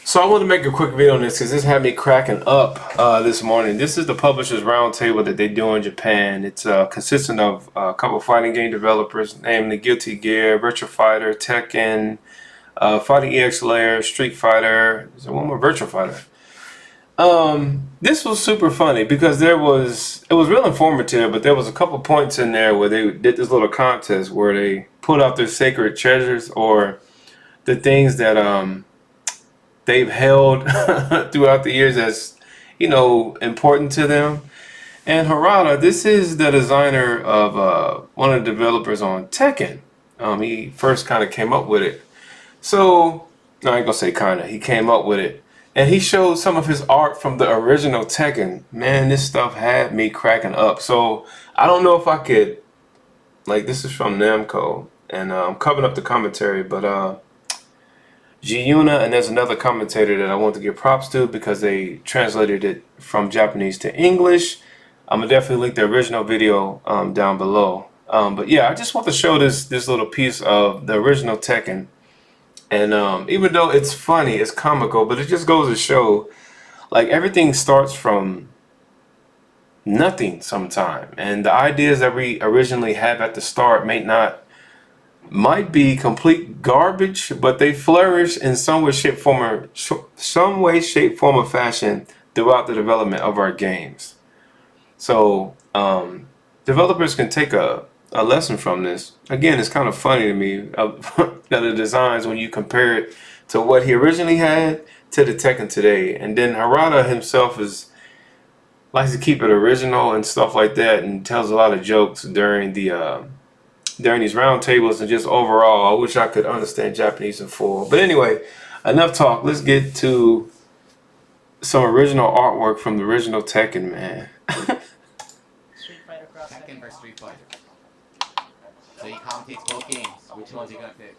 So I want to make a quick video on this because this had me cracking up this morning. This is the publishers roundtable that they do in Japan. It's consisting of a couple fighting game developers, namely Guilty Gear, Virtua Fighter, Tekken, Fighting EX Layer, Street Fighter. Is there one more? Virtua Fighter. This was super funny because it was real informative, but there was a couple points in there where they did this little contest where they put out their sacred treasures or the things that they've held throughout the years as, important to them. And Harada, this is the designer of one of the developers on Tekken. He first kind of came up with it. So, no, I ain't gonna say kinda. He came up with it. And he showed some of his art from the original Tekken. Man, this stuff had me cracking up. So, I don't know if I could, this is from Namco. And I'm covering up the commentary, but Giuna, and there's another commentator that I want to give props to because they translated it from Japanese to English. I'm gonna definitely link the original video down below. But yeah, I just want to show this little piece of the original Tekken. And even though it's funny, it's comical, but it just goes to show, like, everything starts from nothing sometime. And the ideas that we originally have at the start might be complete garbage, but they flourish in some way, shape, form, or fashion throughout the development of our games. So developers can take a lesson from this. Again, it's kind of funny to me that the designs, when you compare it to what he originally had to the Tekken today, and then Harada himself likes to keep it original and stuff like that, and tells a lot of jokes during these roundtables, and just overall, I wish I could understand Japanese in full. But anyway, enough talk. Let's get to some original artwork from the original Tekken, man. Street Fighter Cross Tekken versus Street Fighter. So he commentates both games. Which one's he gonna pick?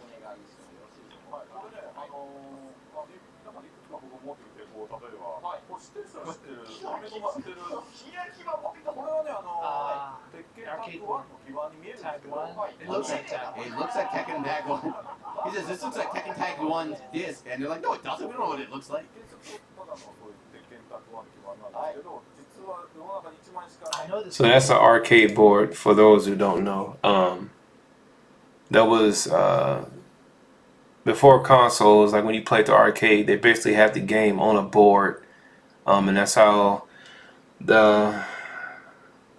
Arcade board. Tag 1. It looks like Tag 1. It looks like Tekken Tag 1. He says, this looks like Tekken Tag 1 disc. And they're like, no, it doesn't. We don't know what it looks like. So that's an arcade board for those who don't know. That was before consoles. Like when you played the arcade, they basically had the game on a board, and that's how the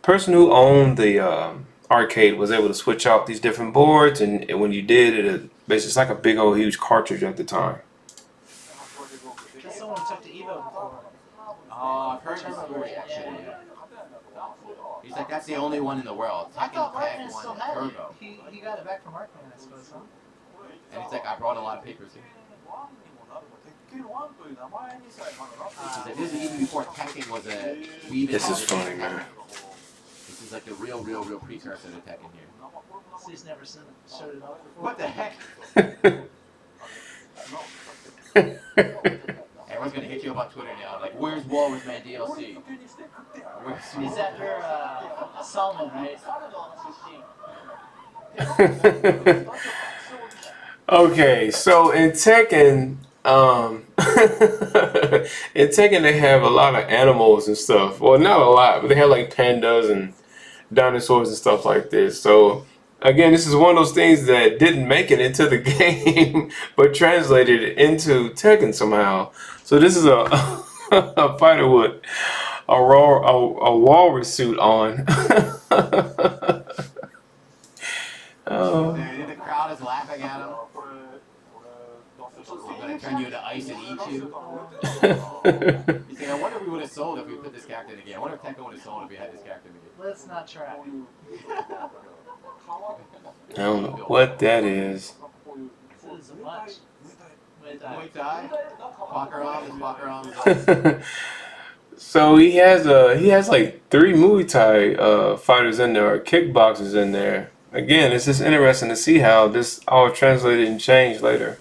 person who owned the arcade was able to switch out these different boards. And when you did, it's like a big old huge cartridge at the time. Someone took to Evo before. Oh, I've heard this story actually. He's like, that's the only one in the world. I Tekken thought Tag Arkman 1 still had it. Turbo. He got it back from Arkman, I suppose, huh? And he's like, I brought a lot of papers here. He's like, this is even before Tekken was a... This is funny, man. This is like the real precursor to Tekken here. He's never showed it off before. What the heck? Everyone's gonna hit you up on Twitter now, like, where's Walrus Man DLC? Is that your Salmon, right? Okay, so in Tekken, they have a lot of animals and stuff. Well, not a lot, but they have like pandas and dinosaurs and stuff like this. So again, this is one of those things that didn't make it into the game, but translated it into Tekken somehow. So this is a fighter with a walrus suit on. Oh. The crowd is laughing at him. I'm gonna turn you into ice and eat you. He's saying, I wonder if we would have sold if we put this character in again. I wonder if Tekken would have sold if we had this character in again. Let's not try. I don't know what that is. This is much. Muay Thai? Walker arms. So he has like 3 Muay Thai fighters in there, or kickboxers in there. Again, it's just interesting to see how this all translated and changed later.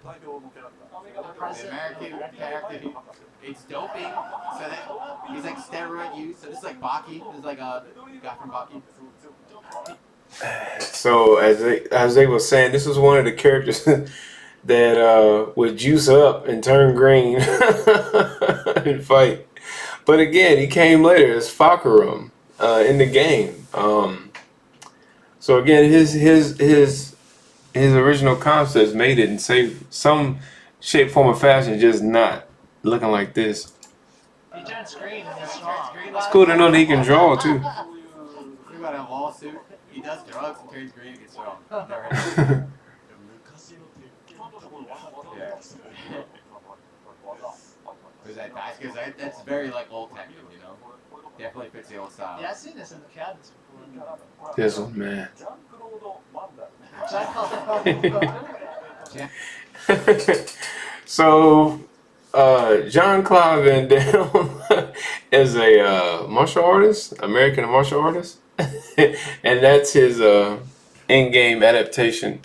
The American character, it's doping, so that he's like steroid use. So this is like Baki. This is like a guy from Baki. So as they were saying, this was one of the characters that would juice up and turn green and fight. But again, he came later as Fakarum in the game. So again, his original concepts made it in some shape, form, or fashion, just not looking like this. He turns green and he's strong. It's cool to know that he can draw too. We got a lawsuit. He does drugs and turns green and gets strong. That's very like old Tekken, you know. Definitely fits the old style. Yeah, I've seen this in the cabinets before. This one, man. So, Jean-Claude Van Damme is a martial artist, American martial artist, and that's his in-game adaptation.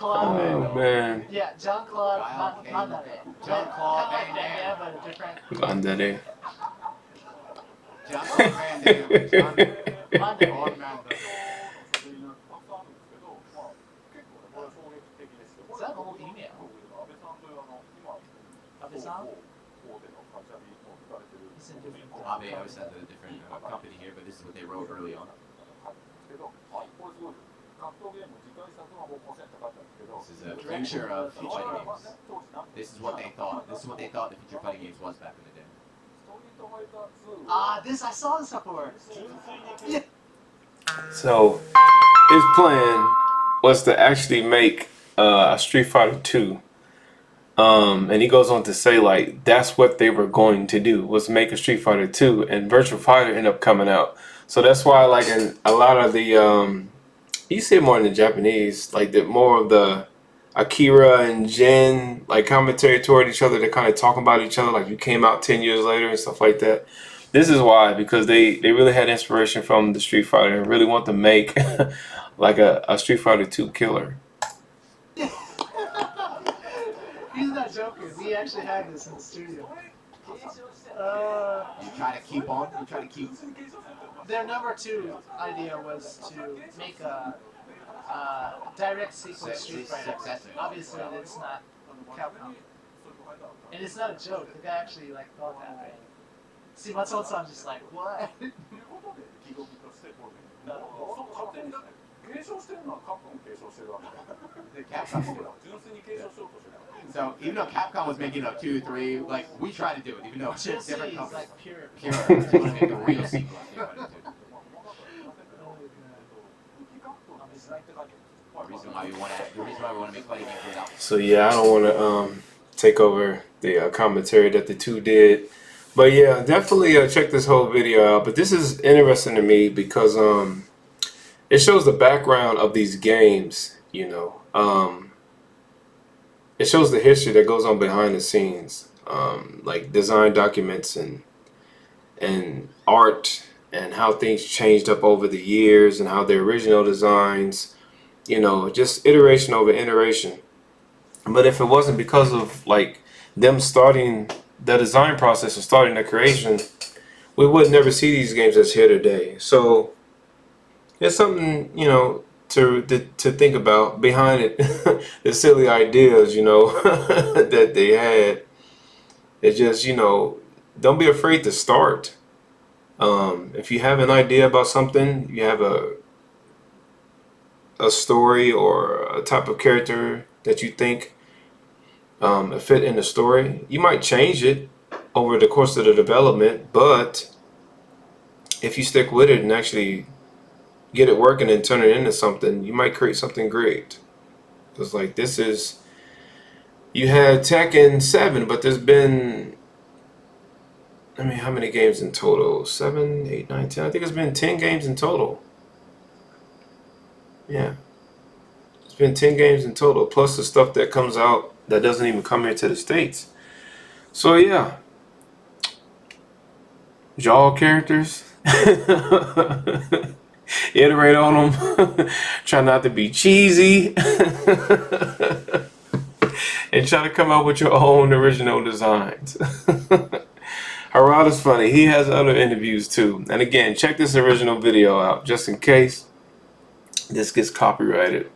Oh man. Yeah, Jean-Claude Mandare. Jean-Claude Van Damme, but a different. Vandere. Jean-Claude Van Damme. Is that an old email? Abe-san? It's in different. Abe always has a different company here, but this is what they wrote early on. This is a future of fighting games. This is what they thought. This is what they thought the future fighting games was back in the day. I saw this before. Yeah. So, his plan was to actually make a Street Fighter 2. And he goes on to say, like, that's what they were going to do, was make a Street Fighter 2, and Virtual Fighter ended up coming out. So that's why, like, in a lot of the, you see it more in the Japanese, like, more of the Akira and Jin, like, commentary toward each other. They're kind of talking about each other, like, you came out 10 years later and stuff like that. This is why, because they really had inspiration from the Street Fighter and really want to make, like, a Street Fighter 2 killer. He's not joking. We actually had this in the studio. You try to keep on. You try to keep. Their number 2 idea was to make a direct sequel to Street Fighter. Obviously, it's not Capcom. And it's not a joke. The guy actually like thought that way. See, Matsumoto-san just like, what? So even though Capcom was making a 2, 3, like we tried to do it, even though it's Just different is companies. like pure. They want to make a real sequel. The reason why we want to make fighting games without. So yeah, I don't want to take over the commentary that the two did, but yeah, definitely check this whole video out. But this is interesting to me because it shows the background of these games. You know, it shows the history that goes on behind the scenes, like design documents and art and how things changed up over the years and how the original designs, you know, just iteration over iteration. But if it wasn't because of like them starting the design process and starting the creation, we would never see these games that's here today. So it's something, you know, to think about behind it. The silly ideas, you know, that they had. It's just, you know, don't be afraid to start. If you have an idea about something, you have a story or a type of character that you think fit in the story, you might change it over the course of the development, but if you stick with it and actually get it working and turn it into something, you might create something great. Because like this is, you had Tekken 7, but there's been, I mean, how many games in total? 7, 8, 9, 10. I think it's been 10 games in total. Yeah. It's been 10 games in total, plus the stuff that comes out that doesn't even come here to the States. So yeah. Jaw characters. iterate on them. Try not to be cheesy. And try to come up with your own original designs. Harada's funny. He has other interviews too. And again, check this original video out just in case this gets copyrighted.